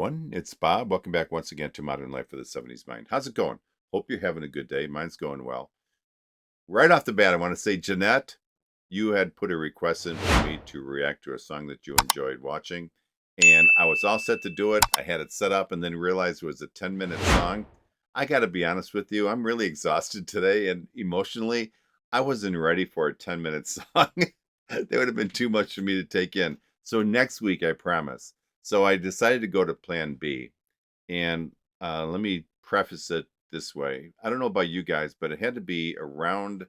everyone. It's Bob. Welcome back once again to Modern Life for the 70s Mind. How's it going? Hope you're having a good day. Mine's going well. Right off the bat, I want to say, Jeanette, you had put a request in for me to react to a song that you enjoyed watching, and I was all set to do it. I had it set up and then realized it was a 10-minute song. I got to be honest with you, I'm really exhausted today, and emotionally, I wasn't ready for a 10-minute song. That would have been too much for me to take in. So next week, I promise. So I decided to go to plan B. And let me preface it this way. I don't know about you guys, but it had to be around,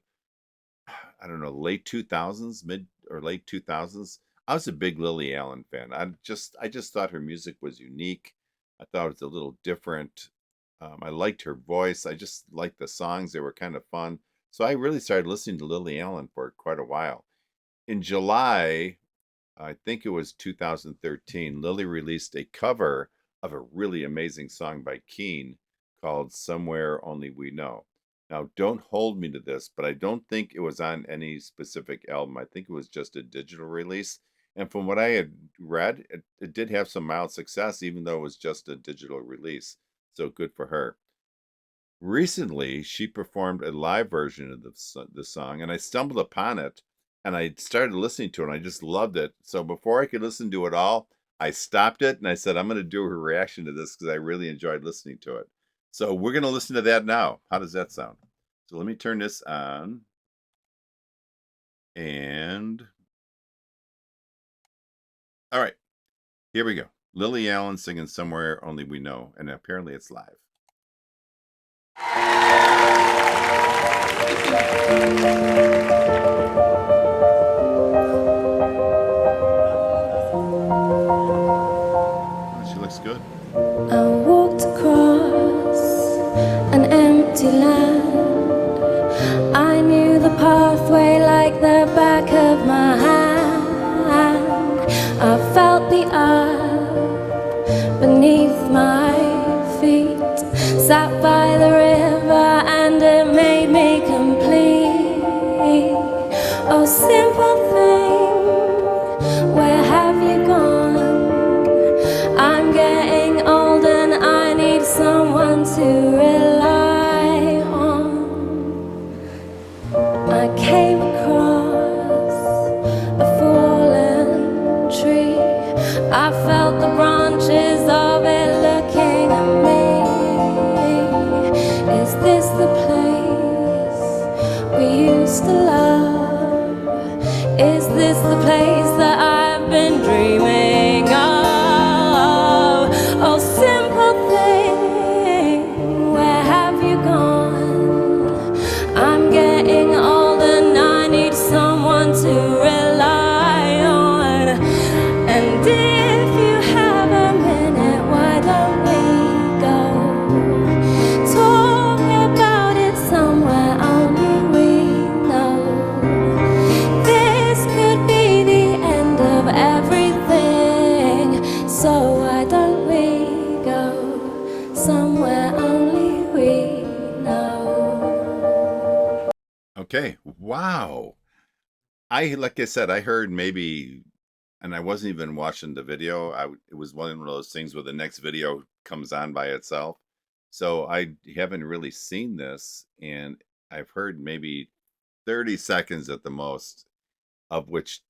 I don't know, late 2000s, mid or late 2000s. I was a big Lily Allen fan. I just thought her music was unique. I thought it was a little different. I liked her voice. I just liked the songs. They were kind of fun. So I really started listening to Lily Allen for quite a while. In July, I think it was 2013, Lily released a cover of a really amazing song by Keane called Somewhere Only We Know. Now, don't hold me to this, but I don't think it was on any specific album. I think it was just a digital release. And from what I had read, it did have some mild success, even though it was just a digital release. So good for her. Recently, she performed a live version of the song, and I stumbled upon it, and I started listening to it, and I just loved it. So before I could listen to it all, I stopped it, and I said, I'm going to do her reaction to this because I really enjoyed listening to it. So we're going to listen to that now. How does that sound? So let me turn this on, and all right, here we go. Lily Allen singing Somewhere Only We Know, and apparently it's live. Oh, she looks good. I walked across an empty land. I knew the pathway like the back of my hand. I felt the earth beneath my feet. Sat by the river and it made me complete. Oh, simple thing, where have you gone? I'm getting old and I need someone to rely on. I came across a fallen tree. I felt the branches of it looking at me. Is this the place we used to love? Is this the place that I've been dreaming of? Oh, simple thing, where have you gone? I'm getting old and I need someone to rely on. And if you have a minute, why don't we go talk about it somewhere only we know? This could be the end of everything, so why don't we go somewhere only we know? Okay. Wow. Like I said, I heard maybe, and I wasn't even watching the video. It was one of those things where the next video comes on by itself. So I haven't really seen this, and I've heard maybe 30 seconds at the most, of which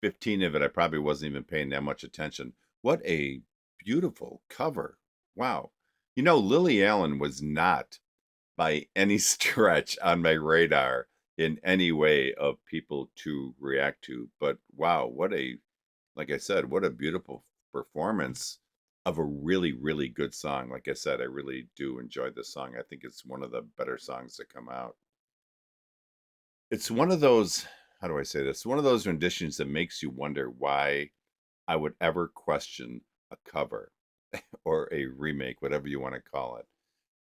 15 of it I probably wasn't even paying that much attention. What a beautiful cover. Wow. You know, Lily Allen was not by any stretch on my radar in any way of people to react to. But wow, like I said, what a beautiful performance of a really, really good song. Like I said, I really do enjoy this song. I think it's one of the better songs that come out. It's one of those, how do I say this? One of those renditions that makes you wonder why I would ever question a cover or a remake, whatever you want to call it.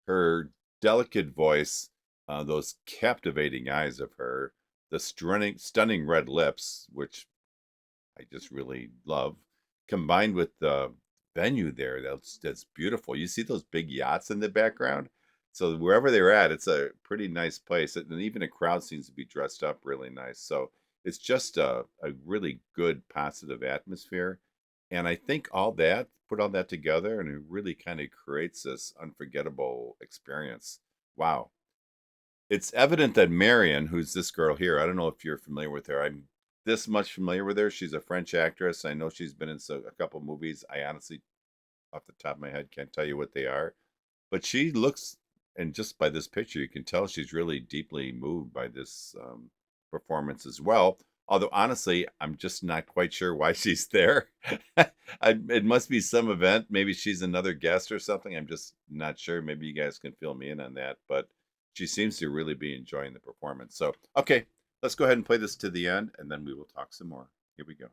Her delicate voice, those captivating eyes of her, the stunning red lips, which I just really love, combined with the venue there, that's beautiful. You see those big yachts in the background? So wherever they're at, it's a pretty nice place, and even the crowd seems to be dressed up really nice. So it's just a really good positive atmosphere, and I think all that put all that together, and it really kind of creates this unforgettable experience. Wow. It's evident that Marion, who's this girl here, I don't know if you're familiar with her. I'm this much familiar with her. She's a French actress. I know she's been in a couple movies. I honestly, off the top of my head, can't tell you what they are. But she looks, and just by this picture, you can tell she's really deeply moved by this performance as well. Although honestly, I'm just not quite sure why she's there. It must be some event. Maybe she's another guest or something. I'm just not sure. Maybe you guys can fill me in on that. But she seems to really be enjoying the performance. So, okay, let's go ahead and play this to the end, and then we will talk some more. Here we go.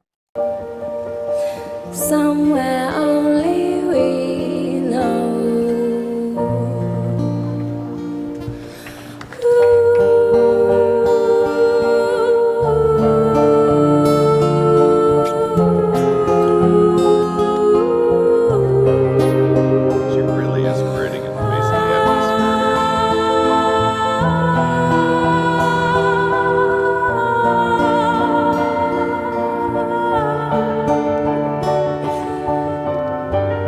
Somewhere only we know. She really is creating an amazing atmosphere here.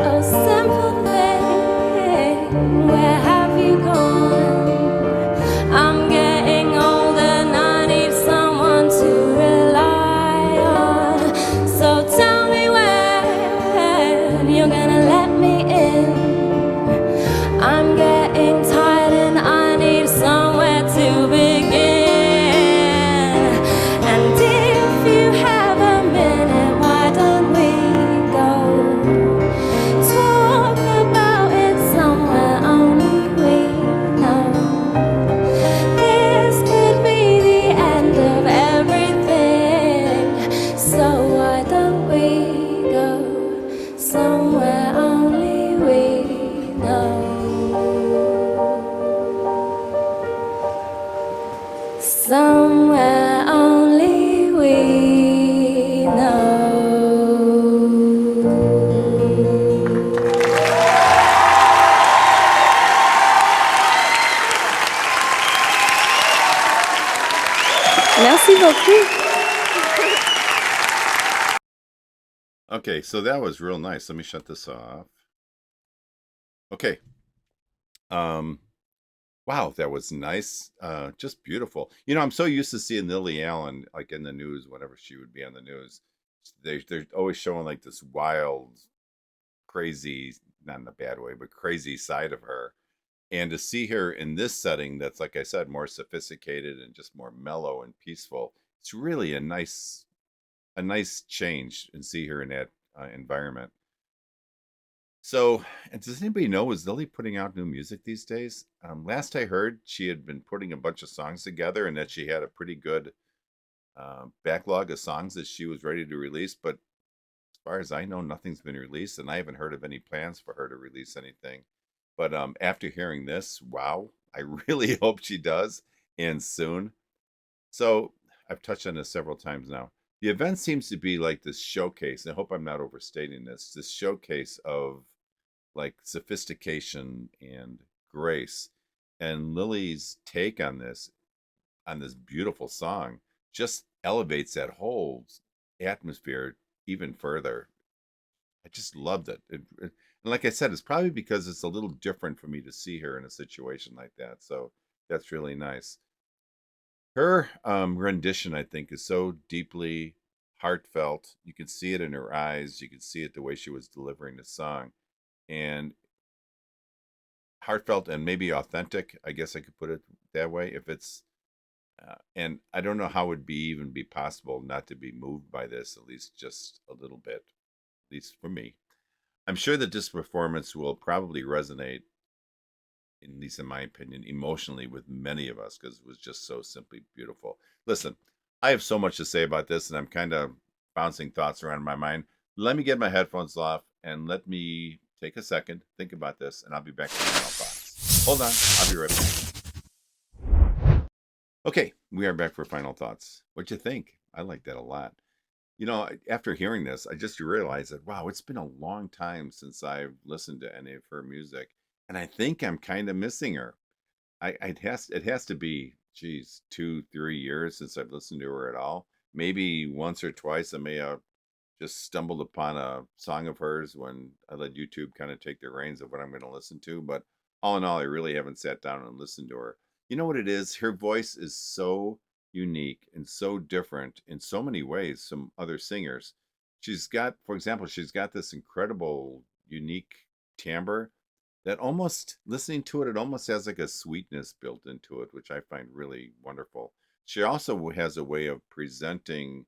A simple thing, where have you gone? I'm getting old and I need someone to rely on. So tell me when you're gonna let me in. I'm getting tired and I need somewhere to begin. And if you have a minute, why don't we go talk about it somewhere only we know? This could be the end of everything, so why don't we go somewhere only we know? Somewhere only we know. Merci beaucoup. Okay, so that was real nice. Let me shut this off. Okay. Wow, that was nice. Just beautiful. You know, I'm so used to seeing Lily Allen like in the news whenever she would be on the news. They're always showing like this wild, crazy, not in a bad way, but crazy side of her. And to see her in this setting that's, like I said, more sophisticated and just more mellow and peaceful, it's really a nice change and see her in that environment. So, and does anybody know, is Lily putting out new music these days? Last I heard, she had been putting a bunch of songs together and that she had a pretty good backlog of songs that she was ready to release. But as far as I know, nothing's been released, and I haven't heard of any plans for her to release anything. But after hearing this, wow, I really hope she does, and soon. So I've touched on this several times now. The event seems to be like this showcase. And I hope I'm not overstating this showcase of like sophistication and grace. And Lily's take on this beautiful song just elevates that whole atmosphere even further. I just loved it. And like I said, it's probably because it's a little different for me to see her in a situation like that. So that's really nice. Her rendition, I think, is so deeply heartfelt. You can see it in her eyes. You can see it the way she was delivering the song, and heartfelt and maybe authentic. I guess I could put it that way. If it's and I don't know how it would be even be possible not to be moved by this, at least just a little bit, at least for me. I'm sure that this performance will probably resonate, at least in my opinion, emotionally with many of us because it was just so simply beautiful. Listen, I have so much to say about this, and I'm kind of bouncing thoughts around in my mind. Let me get my headphones off and let me take a second, think about this, and I'll be back with final thoughts. Hold on, I'll be right back. Okay, we are back for final thoughts. What'd you think? I like that a lot. You know, after hearing this, I just realized that, wow, it's been a long time since I've listened to any of her music. And I think I'm kind of missing her. It has to be, geez, 2, 3 years since I've listened to her at all. Maybe once or twice I may have just stumbled upon a song of hers when I let YouTube kind of take the reins of what I'm going to listen to. But all in all, I really haven't sat down and listened to her. You know what it is? Her voice is so unique and so different in so many ways from other singers. She's got, for example, she's got this incredible, unique timbre that almost listening to it, it almost has like a sweetness built into it, which I find really wonderful. She also has a way of presenting,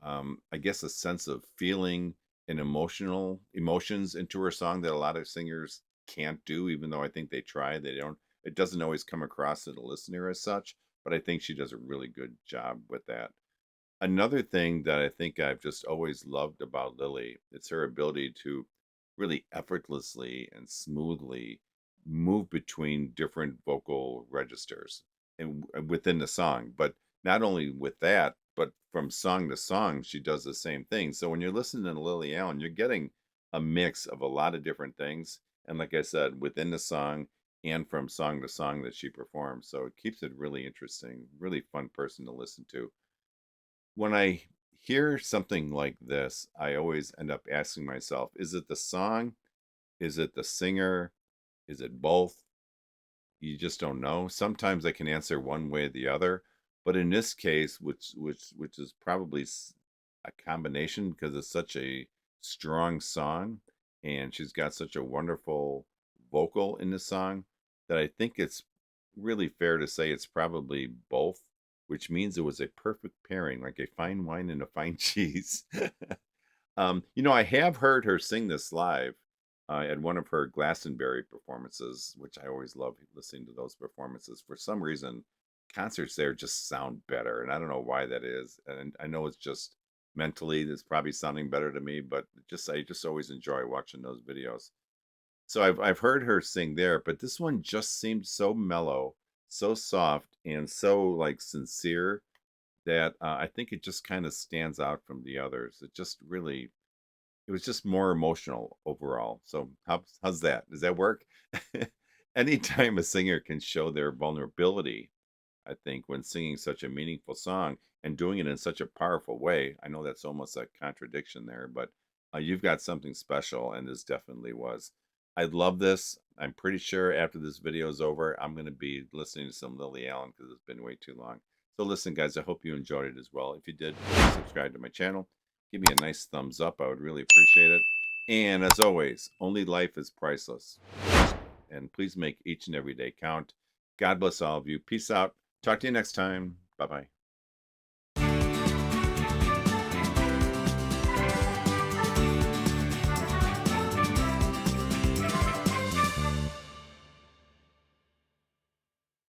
I guess, a sense of feeling and emotions into her song that a lot of singers can't do, even though I think they try. They don't. It doesn't always come across to the listener as such, but I think she does a really good job with that. Another thing that I think I've just always loved about Lily, it's her ability to really effortlessly and smoothly move between different vocal registers and within the song. But not only with that, but from song to song, she does the same thing. So when you're listening to Lily Allen, you're getting a mix of a lot of different things. And like I said, within the song and from song to song that she performs. So it keeps it really interesting, really fun person to listen to. When I hear something like this, I always end up asking myself, is it the song? Is it the singer? Is it both? You just don't know. Sometimes I can answer one way or the other, but in this case, which is probably a combination because it's such a strong song and she's got such a wonderful vocal in the song that I think it's really fair to say it's probably both, which means it was a perfect pairing, like a fine wine and a fine cheese. I have heard her sing this live at one of her Glastonbury performances, which I always love listening to those performances. For some reason, concerts there just sound better, and I don't know why that is. And I know it's just mentally, it's probably sounding better to me, but I just always enjoy watching those videos. So I've heard her sing there, but this one just seemed so mellow, so soft, and so like sincere that I think it just kind of stands out from the others. It was just more emotional overall. So how's that? Does that work? Anytime a singer can show their vulnerability, I think when singing such a meaningful song and doing it in such a powerful way, I know that's almost a contradiction there, but you've got something special, and this definitely was. I love this. I'm pretty sure after this video is over, I'm going to be listening to some Lily Allen because it's been way too long. So listen, guys, I hope you enjoyed it as well. If you did, please subscribe to my channel. Give me a nice thumbs up. I would really appreciate it. And as always, only life is priceless. And please make each and every day count. God bless all of you. Peace out. Talk to you next time. Bye bye.